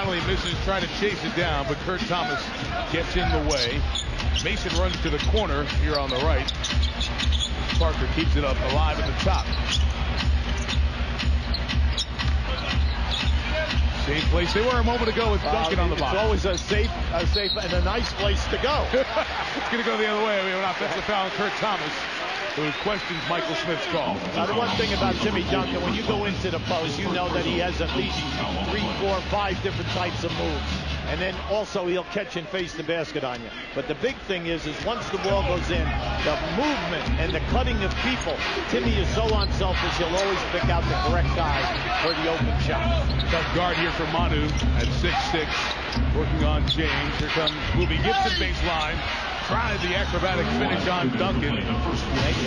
finally misses, trying to chase it down, but Kurt Thomas gets in the way. Mason runs to the corner here on the right. Parker keeps it up alive at the top. Same place they were a moment ago with Duncan on the bottom. It's always a safe and a nice place to go. It's going to go the other way. We have an offensive foul on Kurt Thomas, who questions Michael Smith's call. Now, the one thing about Timmy Duncan, when you go into the post, you know that he has at least 3, 4, 5 different types of moves. And then also he'll catch and face the basket on you. But the big thing is once the ball goes in, the movement and the cutting of people, Timmy is so unselfish, he'll always pick out the correct guy for the open shot. Tough guard here for Manu at 6'6", working on James. Here comes Boobie Gibson baseline. Tried the acrobatic finish on Duncan. You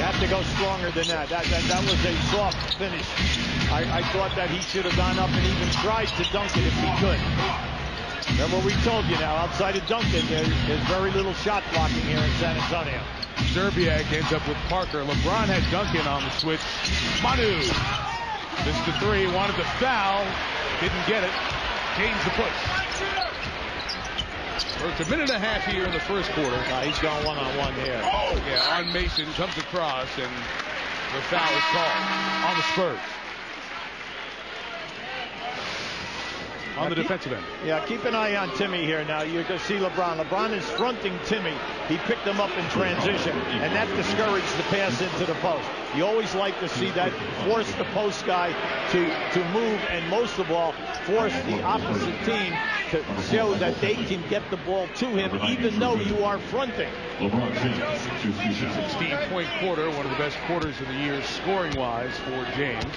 have to go stronger than that. That was a soft finish. I thought that he should have gone up and even tried to dunk it if he could. Remember what we told you now, outside of Duncan, there's very little shot blocking here in San Antonio. Zerbiak ends up with Parker. LeBron had Duncan on the switch. Manu missed the three, wanted to foul, didn't get it. James the push. It's a minute and a half here in the first quarter. He's going one-on-one here. Yeah, on Mason, comes across, and the foul is called on the Spurs. On the defensive end. Yeah, keep an eye on Timmy here now. You can see LeBron. LeBron is fronting Timmy. He picked him up in transition, and that discouraged the pass into the post. You always like to see that, force the post guy to move, and most of all, force the opposite team to show that they can get the ball to him, even though you are fronting. 16-point quarter, one of the best quarters of the year scoring-wise for James.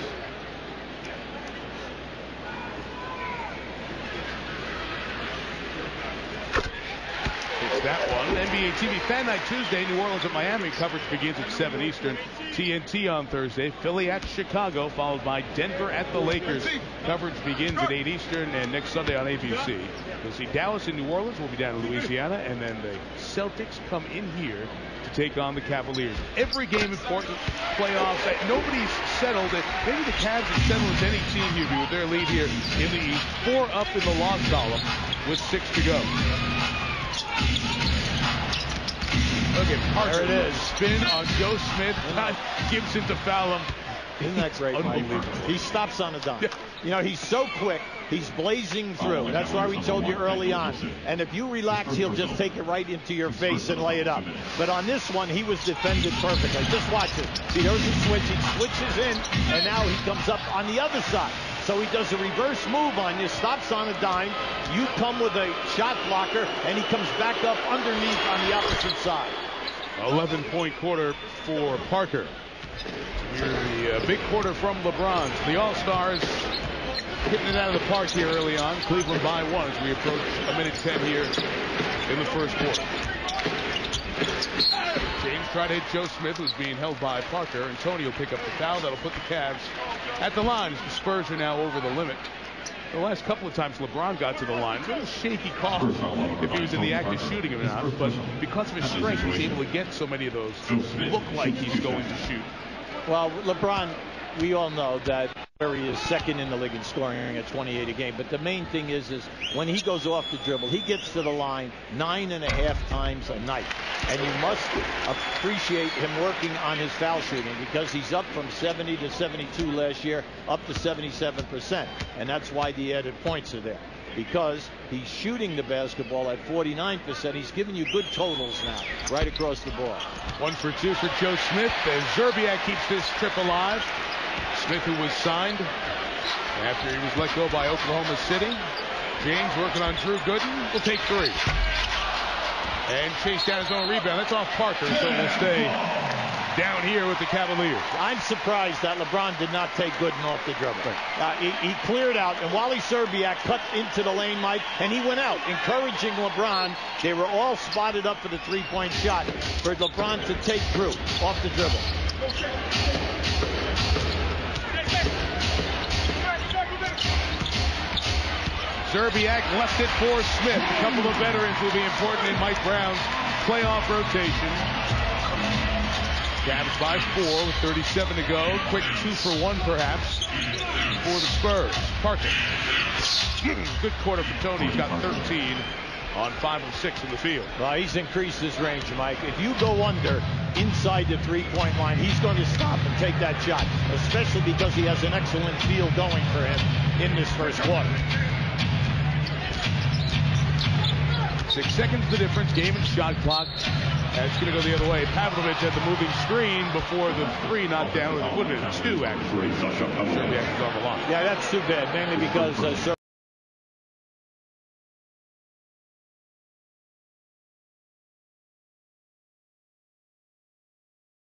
That one. NBA TV Fan Night Tuesday, New Orleans at Miami. Coverage begins at 7 Eastern. TNT on Thursday. Philly at Chicago, followed by Denver at the Lakers. Coverage begins at 8 Eastern, and next Sunday on ABC. You'll see Dallas and New Orleans. We'll be down in Louisiana, and then the Celtics come in here to take on the Cavaliers. Every game important. Playoffs. Nobody's settled. Maybe the Cavs have settled as any team here with their lead here in the East. 4 up in the loss column with 6 to go. Look at Parker. There it is. Spin on Joe Smith. Got Gibson to foul him. Isn't that great, Mike? He stops on a dime. You know, he's so quick. He's blazing through. That's why we told you early on. And if you relax, he'll just take it right into your face and lay it up. But on this one, he was defended perfectly. Just watch it. See, there's a switch. He switches in, and now he comes up on the other side. So he does a reverse move on you, stops on a dime. You come with a shot blocker, and he comes back up underneath on the opposite side. 11-point quarter for Parker. Here's the big quarter from LeBron. The All-Stars hitting it out of the park here early on. Cleveland by 1 as we approach a minute 10 here in the first quarter. James tried to hit Joe Smith, who's being held by Parker, and Tony will pick up the foul. That'll put the Cavs at the line as the Spurs are now over the limit. The last couple of times LeBron got to the line, a little shaky call if he was in the act of shooting him or not, but because of his strength, he's able to get so many of those look like he's going to shoot. Well, LeBron, we all know that he is second in the league in scoring at 28 a game. But the main thing is when he goes off the dribble, he gets to the line 9.5 times a night. And you must appreciate him working on his foul shooting, because he's up from 70 to 72 last year, up to 77%. And that's why the added points are there, because he's shooting the basketball at 49%. He's giving you good totals now, right across the board. 1 for 2 for Joe Smith as Zerbiak keeps this trip alive. Smith, who was signed after he was let go by Oklahoma City. James working on Drew Gooden. Will take 3. And chase down his own rebound. That's off Parker, so we'll stay down here with the Cavaliers. I'm surprised that LeBron did not take Gooden off the dribble. He cleared out, and Wally Zerbiak cut into the lane, Mike, and he went out, encouraging LeBron. They were all spotted up for the three-point shot for LeBron to take Drew off the dribble. Zerbiak left it for Smith. A couple of veterans will be important in Mike Brown's playoff rotation. Cavs by 4 with 37 to go. Quick 2 for 1 perhaps for the Spurs. Parker. Good quarter for Tony. He's got 13 on 5 of 6 in the field. Well, he's increased his range, Mike. If you go under inside the three-point line, he's going to stop and take that shot, especially because he has an excellent feel going for him in this first quarter. 6 seconds the difference. Game and shot clock. It's going to go the other way. Pavlovich had the moving screen before the 3 knocked down. It would have been 2, actually. Certainly on the line. Yeah, that's too bad, mainly because